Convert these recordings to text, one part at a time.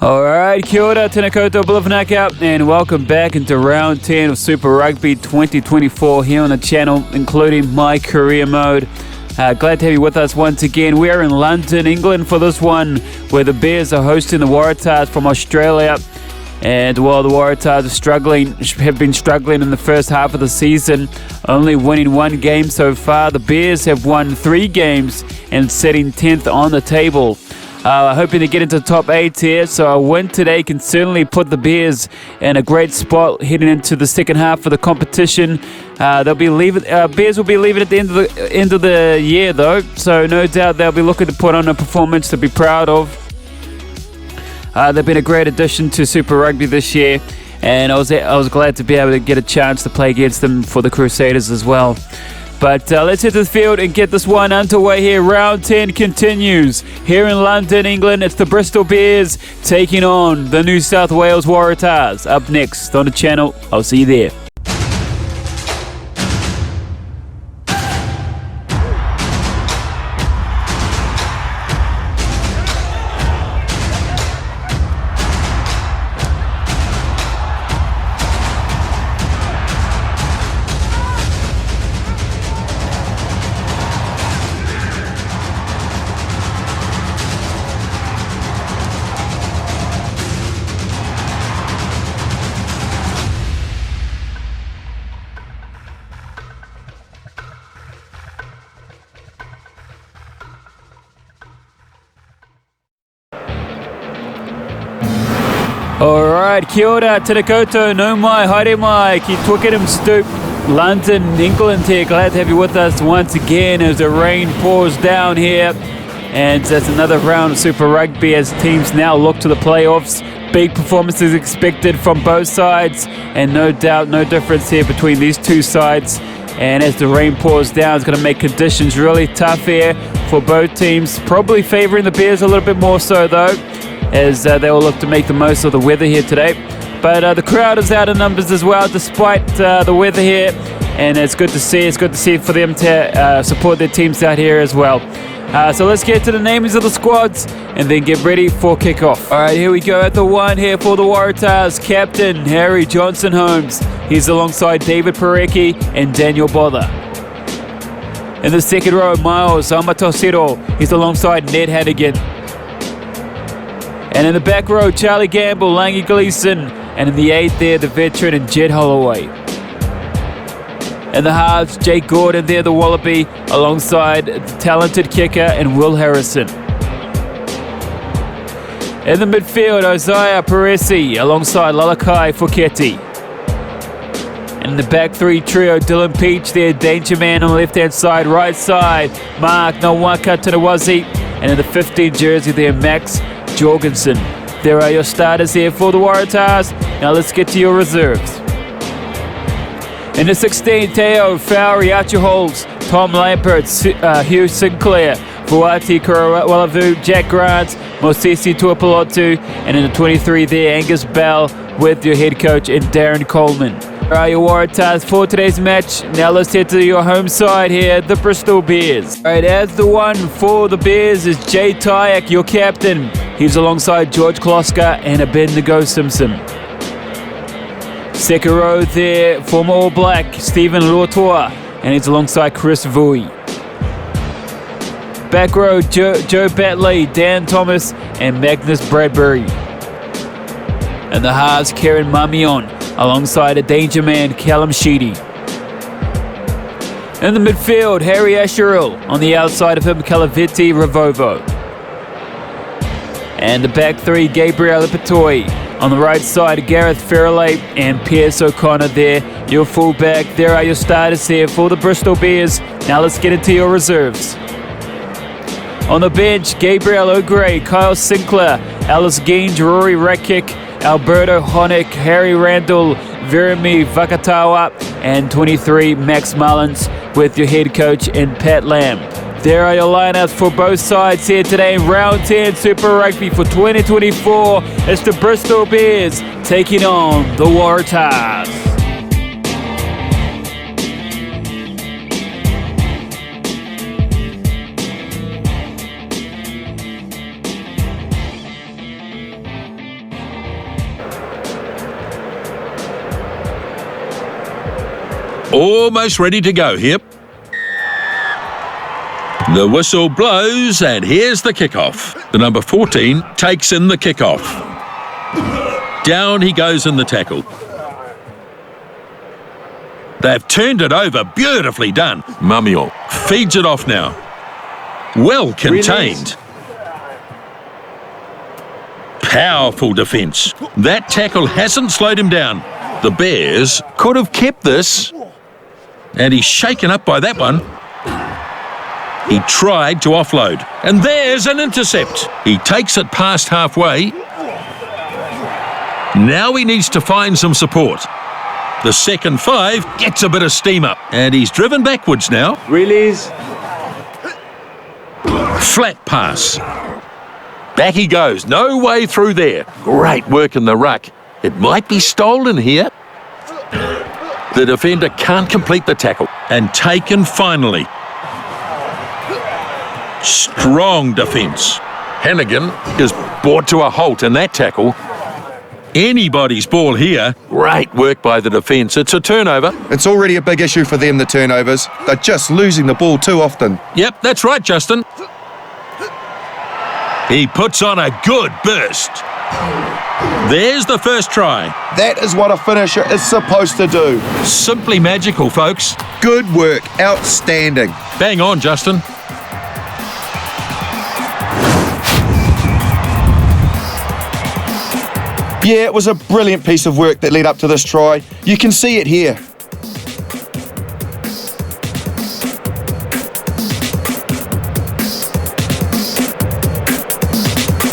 Alright, kia ora, tēnā koutou, Blivnaka, and welcome back into round 10 of Super Rugby 2024 here on the channel, including my career mode. Glad to have you with us once again. We are in London, England for this one, where the Bears are hosting the Waratahs from Australia. And while the Waratahs have been struggling in the first half of the season, only winning one game so far, the Bears have won 3 games and sitting 10th on the table. Hoping to get into the top 8 here, so a win today can certainly put the Bears in a great spot heading into the second half of the competition. Bears will be leaving at the end of the year though, so no doubt they'll be looking to put on a performance to be proud of. They've been a great addition to Super Rugby this year, and I was glad to be able to get a chance to play against them for the Crusaders as well. But let's hit the field and get this one underway here. Round 10 continues. Here in London, England, it's the Bristol Bears taking on the New South Wales Waratahs. Up next on the channel. I'll see you there. Alright, kia ora, tēnā koutou, no mai, haere mai, ki Twickenham Stoop, London, England here. Glad to have you with us once again as the rain pours down here. And that's another round of Super Rugby as teams now look to the playoffs. Big performances expected from both sides, and no doubt, no difference here between these two sides. And as the rain pours down, it's going to make conditions really tough here for both teams. Probably favouring the Bears a little bit more so though, as they will look to make the most of the weather here today. But the crowd is out in numbers as well, despite the weather here, and it's good to see. It's good to see for them to support their teams out here as well. So let's get to the names of the squads and then get ready for kickoff. All right, here we go at the one here for the Waratahs. Captain Harry Johnson-Holmes. He's alongside David Parecki and Daniel Bother. In the second row, Miles Amatosiro. He's alongside Ned Hannigan. And in the back row, Charlie Gamble, Langy Gleeson. And in the 8th there, the veteran and Jed Holloway. In the halves, Jake Gordon there, the Wallaby, alongside the talented kicker and Will Harrison. In the midfield, Isaiah Paresi, alongside Lalakai Fuketi. And in the back 3 trio, Dylan Peach there, Danger Man on the left-hand side, right side, Mark Nawaka Tanawazi. And in the 15 jersey there, Max Jorgensen. There are your starters here for the Waratahs. Now let's get to your reserves. In the 16, Teo Fowry, Archie Holmes, Tom Lampert, Hugh Sinclair, Fuati Kurawalavu, Jack Grant, Mosisi Tuapolotu, and in the 23 there, Angus Bell with your head coach and Darren Coleman. There are your Waratahs for today's match. Now let's head to your home side here, the Bristol Bears. Alright, as the one for the Bears is Jay Tyack, your captain. He's alongside George Kloska and Abednego Simpson. Second row there, former All Black, Stephen Luotoa, and he's alongside Chris Vui. Back row, Joe Batley, Dan Thomas, and Magnus Bradbury. And the halves, Karen Mamion, alongside a danger man, Callum Sheedy. In the midfield, Harry Asheril. On the outside of him, Calaviti Ravovo. And the back 3, Gabriel Ipatoi. On the right side, Gareth Fairley and Pierce O'Connor there. Your fullback. There are your starters here for the Bristol Bears. Now let's get into your reserves. On the bench, Gabriel O'Gray, Kyle Sinclair, Alice Genge, Rory Ratkick, Alberto Honeck, Harry Randall, Virami Vakatawa, and 23 Max Mullins with your head coach and Pat Lamb. There are your lineups for both sides here today in round 10 Super Rugby for 2024. It's the Bristol Bears taking on the Waratahs. Almost ready to go here. The whistle blows, and here's the kickoff. The number 14 takes in the kickoff. Down he goes in the tackle. They've turned it over. Beautifully done. Mamiel feeds it off now. Well contained. Powerful defence. That tackle hasn't slowed him down. The Bears could have kept this. And he's shaken up by that one. He tried to offload. And there's an intercept. He takes it past halfway. Now he needs to find some support. The second 5 gets a bit of steam up. And he's driven backwards now. Release. Flat pass. Back he goes. No way through there. Great work in the ruck. It might be stolen here. The defender can't complete the tackle. And taken finally. Strong defence. Hannigan is brought to a halt in that tackle. Anybody's ball here. Great work by the defence. It's a turnover. It's already a big issue for them, the turnovers. They're just losing the ball too often. Yep, that's right, Justin. He puts on a good burst. There's the first try. That is what a finisher is supposed to do. Simply magical, folks. Good work. Outstanding. Bang on, Justin. Yeah, it was a brilliant piece of work that led up to this try. You can see it here.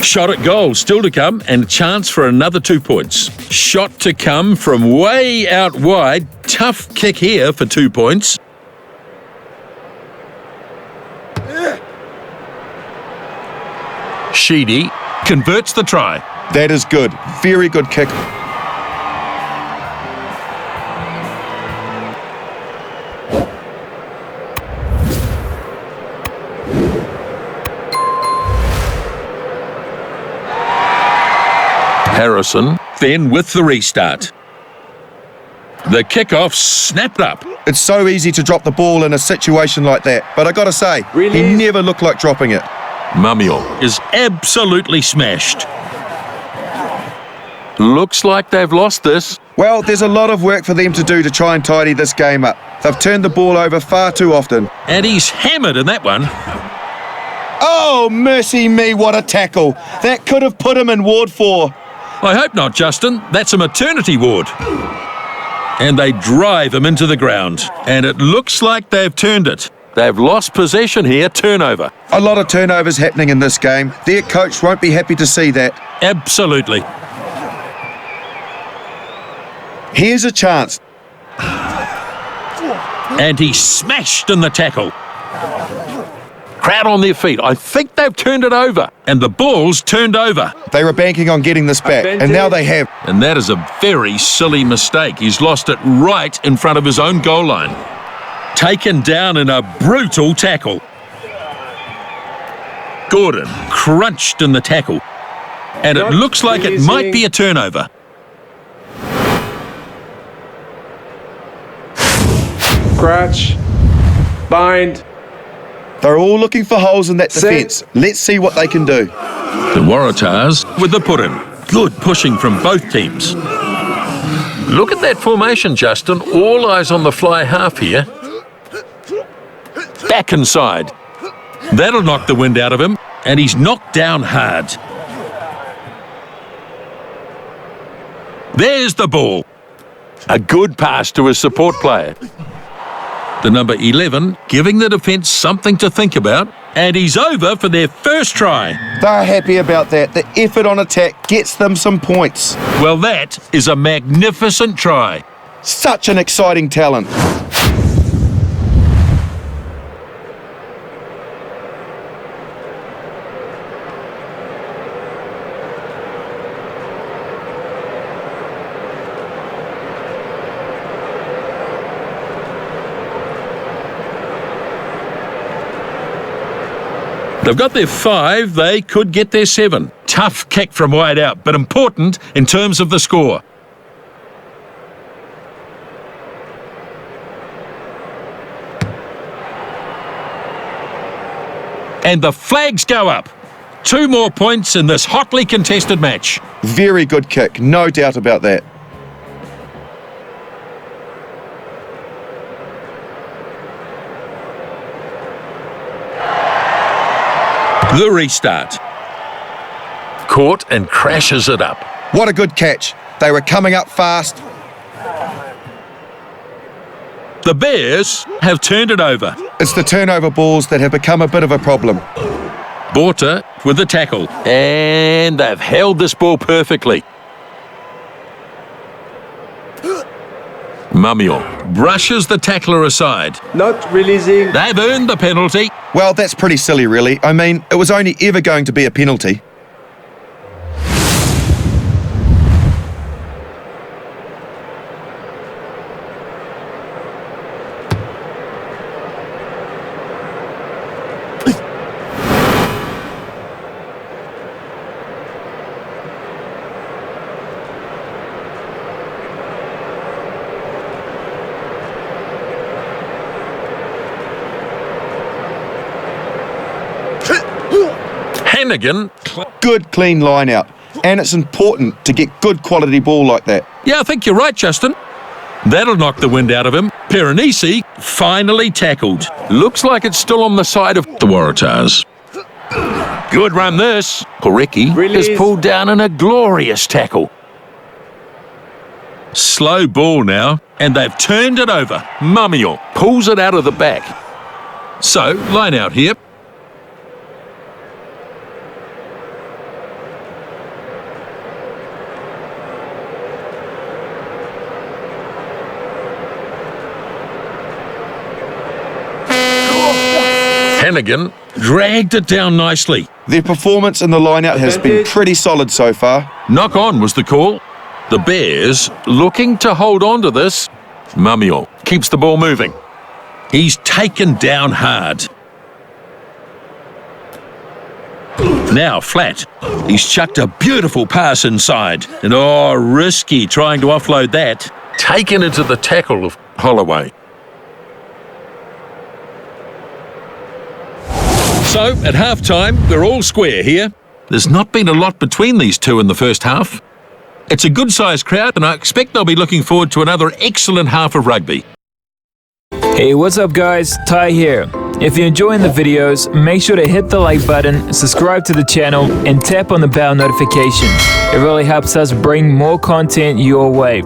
Shot at goal still to come, and a chance for another 2 points. Shot to come from way out wide. Tough kick here for 2 points. Sheedy converts the try. That is good. Very good kick. Harrison, then with the restart. The kickoff snapped up. It's so easy to drop the ball in a situation like that, but I gotta say, he never looked like dropping it. Mamiel is absolutely smashed. Looks like they've lost this. Well, there's a lot of work for them to do to try and tidy this game up. They've turned the ball over far too often. And he's hammered in that one. Oh, mercy me, what a tackle. That could have put him in Ward 4. I hope not, Justin. That's a maternity ward. And they drive him into the ground. And it looks like they've turned it. They've lost possession here, turnover. A lot of turnovers happening in this game. Their coach won't be happy to see that. Absolutely. Here's a chance. And he's smashed in the tackle. Crowd on their feet. I think they've turned it over. And the ball's turned over. They were banking on getting this back, and now they have. And that is a very silly mistake. He's lost it right in front of his own goal line. Taken down in a brutal tackle. Gordon crunched in the tackle. And it looks like it might be a turnover. Crouch. Bind. They're all looking for holes in that defence. Let's see what they can do. The Waratahs with the put-in. Good pushing from both teams. Look at that formation, Justin. All eyes on the fly half here. Back inside. That'll knock the wind out of him. And he's knocked down hard. There's the ball. A good pass to his support player. The number 11 giving the defence something to think about. And he's over for their first try. They're happy about that. The effort on attack gets them some points. Well, that is a magnificent try. Such an exciting talent. They've got their 5, they could get their 7. Tough kick from wide out, but important in terms of the score. And the flags go up. 2 more points in this hotly contested match. Very good kick, no doubt about that. The restart. Caught and crashes it up. What a good catch. They were coming up fast. The Bears have turned it over. It's the turnover balls that have become a bit of a problem. Borta with the tackle. And they've held this ball perfectly. Mamion brushes the tackler aside. Not releasing. They've earned the penalty. Well, that's pretty silly, really. I mean, it was only ever going to be a penalty. Hannigan. Good, clean line out. And it's important to get good quality ball like that. Yeah, I think you're right, Justin. That'll knock the wind out of him. Perenisi finally tackled. Looks like it's still on the side of the Waratahs. Good run this. Porecki is pulled down in a glorious tackle. Slow ball now, and they've turned it over. Mamion pulls it out of the back. So, line out here. Hannigan dragged it down nicely. Their performance in the line-out has been pretty solid so far. Knock on was the call. The Bears looking to hold on to this. Mamion keeps the ball moving. He's taken down hard. Now flat. He's chucked a beautiful pass inside. And risky trying to offload that. Taken into the tackle of Holloway. So, at half-time, we're all square here. There's not been a lot between these two in the first half. It's a good-sized crowd, and I expect they'll be looking forward to another excellent half of rugby. Hey, what's up guys? Ty here. If you're enjoying the videos, make sure to hit the like button, subscribe to the channel, and tap on the bell notification. It really helps us bring more content your way.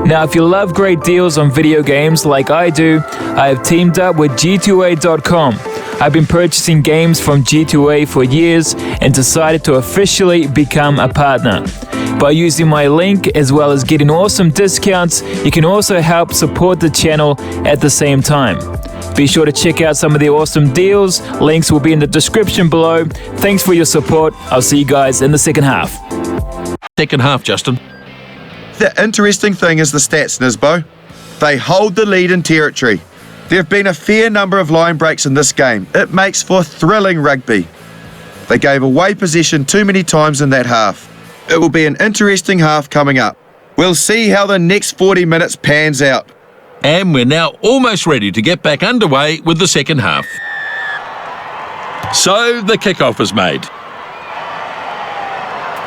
Now, if you love great deals on video games like I do, I have teamed up with G2A.com. I've been purchasing games from G2A for years and decided to officially become a partner. By using my link as well as getting awesome discounts, you can also help support the channel at the same time. Be sure to check out some of the awesome deals. Links will be in the description below. Thanks for your support. I'll see you guys in the second half. Second half, Justin. The interesting thing is the stats, Nisbo. They hold the lead in territory. There have been a fair number of line breaks in this game. It makes for thrilling rugby. They gave away possession too many times in that half. It will be an interesting half coming up. We'll see how the next 40 minutes pans out. And we're now almost ready to get back underway with the second half. So the kickoff is made.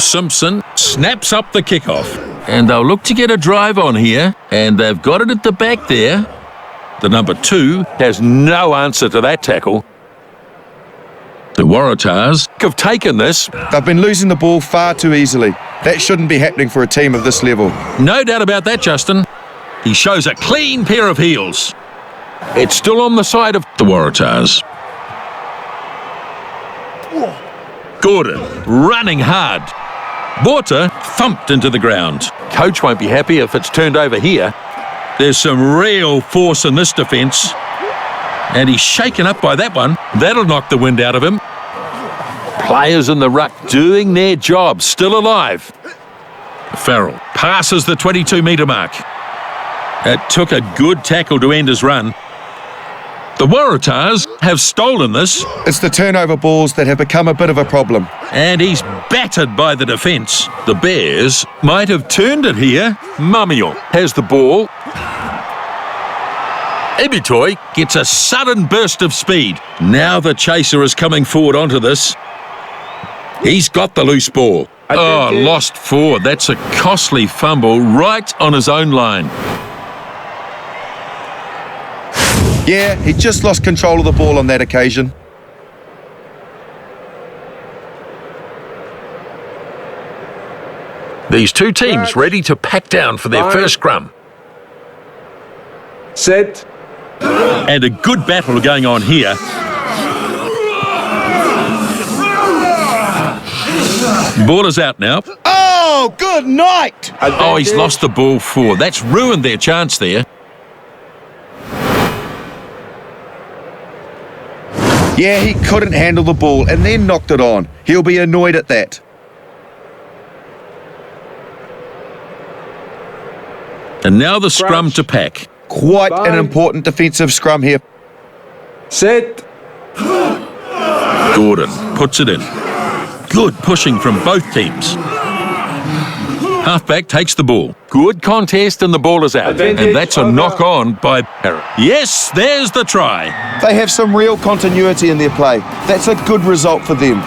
Simpson snaps up the kickoff. And they'll look to get a drive on here. And they've got it at the back there. The number 2 has no answer to that tackle. The Waratahs have taken this. They've been losing the ball far too easily. That shouldn't be happening for a team of this level. No doubt about that, Justin. He shows a clean pair of heels. It's still on the side of the Waratahs. Gordon running hard. Borta thumped into the ground. Coach won't be happy if it's turned over here. There's some real force in this defence. And he's shaken up by that one. That'll knock the wind out of him. Players in the ruck doing their job, still alive. Farrell passes the 22-metre mark. It took a good tackle to end his run. The Waratahs have stolen this. It's the turnover balls that have become a bit of a problem. And he's battered by the defence. The Bears might have turned it here. Mamion has the ball. Ibitoy gets a sudden burst of speed. Now the chaser is coming forward onto this. He's got the loose ball. Oh, lost forward. That's a costly fumble right on his own line. Yeah, he just lost control of the ball on that occasion. These two teams ready to pack down for their first scrum. Set. And a good battle going on here. Ball is out now. Oh, good night! Oh, he's lost the ball forward. That's ruined their chance there. Yeah, he couldn't handle the ball and then knocked it on. He'll be annoyed at that. And now the scrum to pack. Quite an important defensive scrum here. Set. Gordon puts it in. Good pushing from both teams. Halfback takes the ball. Good contest and the ball is out. Advantage And that's a over. knock on by Parrott. Yes, there's the try. They have some real continuity in their play. That's a good result for them.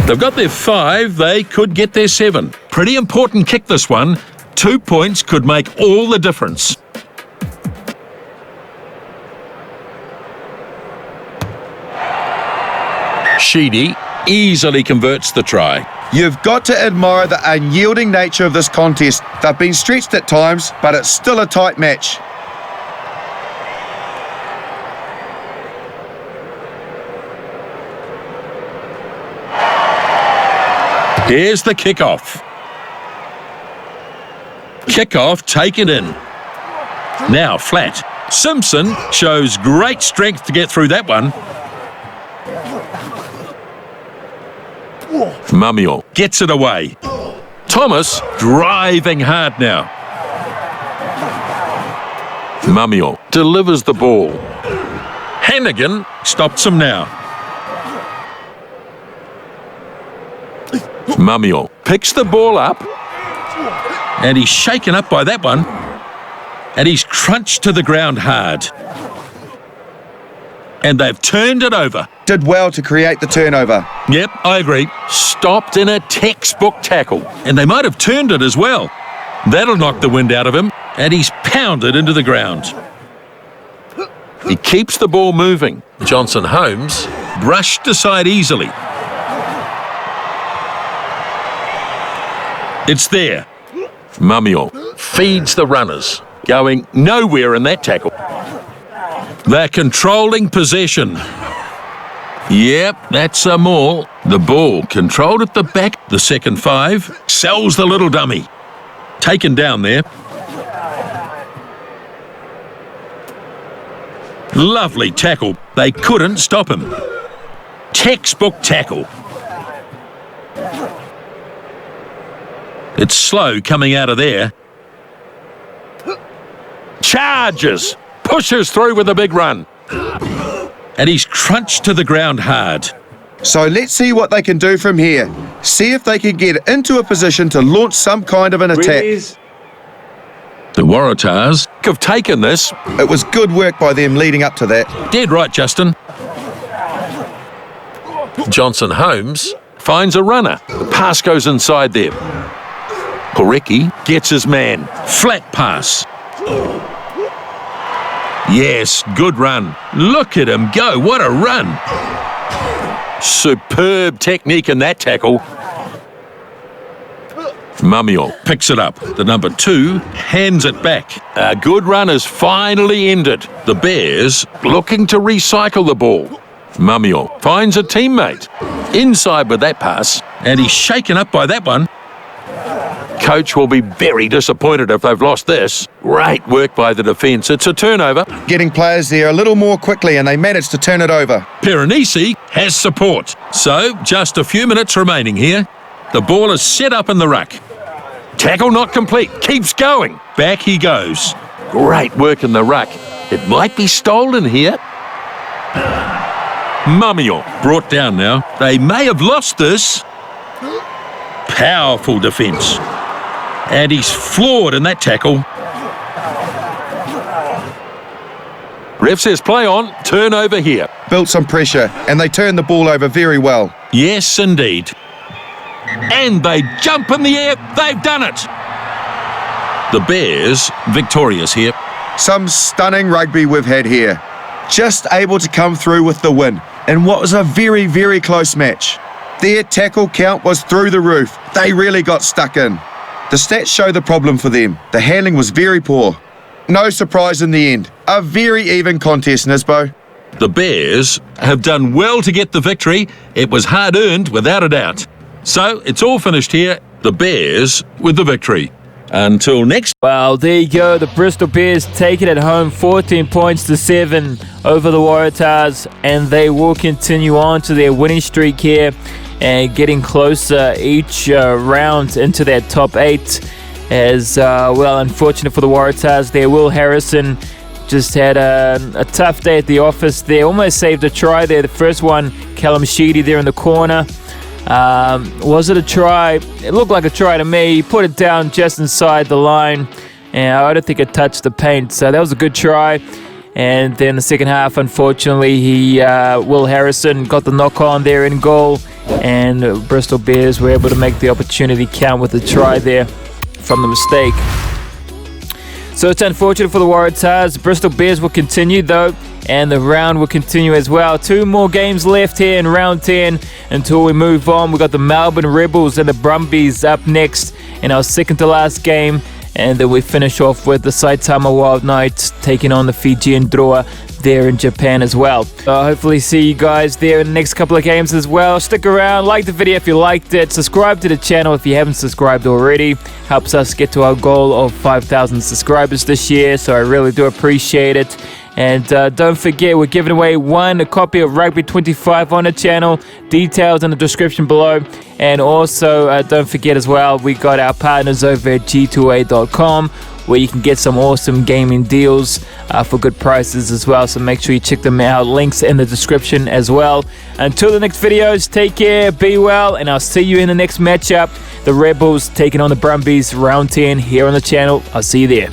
They've got their 5, they could get their 7. Pretty important kick this one. 2 points could make all the difference. Sheedy easily converts the try. You've got to admire the unyielding nature of this contest. They've been stretched at times, but it's still a tight match. Here's the kickoff. Kickoff taken in. Now flat. Simpson shows great strength to get through that one. Mamiel gets it away. Thomas driving hard now. Mamiel delivers the ball. Hannigan stops him now. Mamiel picks the ball up. And he's shaken up by that one. And he's crunched to the ground hard. And they've turned it over. Did well to create the turnover. Yep, I agree. Stopped in a textbook tackle. And they might have turned it as well. That'll knock the wind out of him. And he's pounded into the ground. He keeps the ball moving. Johnson Holmes brushed aside easily. It's there. Mamiel feeds the runners, going nowhere in that tackle. They're controlling possession. Yep, that's a maul. The ball controlled at the back. The second 5 sells the little dummy. Taken down there. Lovely tackle. They couldn't stop him. Textbook tackle. It's slow coming out of there. Charges. Pushes through with a big run. And he's crunched to the ground hard. So let's see what they can do from here. See if they can get into a position to launch some kind of an attack. Release. The Waratahs have taken this. It was good work by them leading up to that. Dead right, Justin. Johnson Holmes finds a runner. The pass goes inside there. Porecki gets his man. Flat pass. Yes, good run. Look at him go. What a run. Superb technique in that tackle. Mamiel picks it up. The number 2 hands it back. A good run is finally ended. The Bears looking to recycle the ball. Mamiel finds a teammate. Inside with that pass. And he's shaken up by that one. coach will be very disappointed if they've lost this. Great work by the defence. It's a turnover. Getting players there a little more quickly and they managed to turn it over. Piranesi has support. So, just a few minutes remaining here. The ball is set up in the ruck. Tackle not complete. Keeps going. Back he goes. Great work in the ruck. It might be stolen here. Mummiel brought down now. They may have lost this. Powerful defence. And he's floored in that tackle. Ref says play on, turnover here. Built some pressure and they turned the ball over very well. Yes, indeed. And they jump in the air. They've done it. The Bears victorious here. Some stunning rugby we've had here. Just able to come through with the win in what was a very, very close match. Their tackle count was through the roof. They really got stuck in. The stats show the problem for them. The handling was very poor. No surprise in the end. A very even contest, Nisbo. The Bears have done well to get the victory. It was hard-earned, without a doubt. So, it's all finished here. The Bears with the victory. Until next. Well, there you go. The Bristol Bears take it at home, 14 points to 7 over the Waratahs, and they will continue on to their winning streak here and getting closer each round into that top 8. As well, unfortunate for the Waratahs there, Will Harrison just had a tough day at the office there. Almost saved a try there. The first one, Callum Sheedy there in the corner. Was it a try? It looked like a try to me. He put it down just inside the line, and I don't think it touched the paint. So that was a good try. And then the second half, unfortunately, Will Harrison got the knock on there in goal, and Bristol Bears were able to make the opportunity count with a try there from the mistake. So it's unfortunate for the Waratahs. Bristol Bears will continue though, and the round will continue as well. 2 more games left here in round 10 until we move on. We've got the Melbourne Rebels and the Brumbies up next in our second to last game. And then we finish off with the Saitama Wild Knights taking on the Fijian Drua there in Japan as well. Hopefully see you guys there in the next couple of games as well. Stick around, like the video if you liked it, subscribe to the channel if you haven't subscribed already. Helps us get to our goal of 5,000 subscribers this year, so I really do appreciate it. And don't forget, we're giving away a copy of Rugby 25 on the channel. Details in the description below. And also, don't forget as well, we got our partners over at g2a.com, where you can get some awesome gaming deals for good prices as well. So make sure you check them out. Links in the description as well. Until the next videos, take care, be well, and I'll see you in the next matchup. The Rebels taking on the Brumbies, round 10 here on the channel. I'll see you there.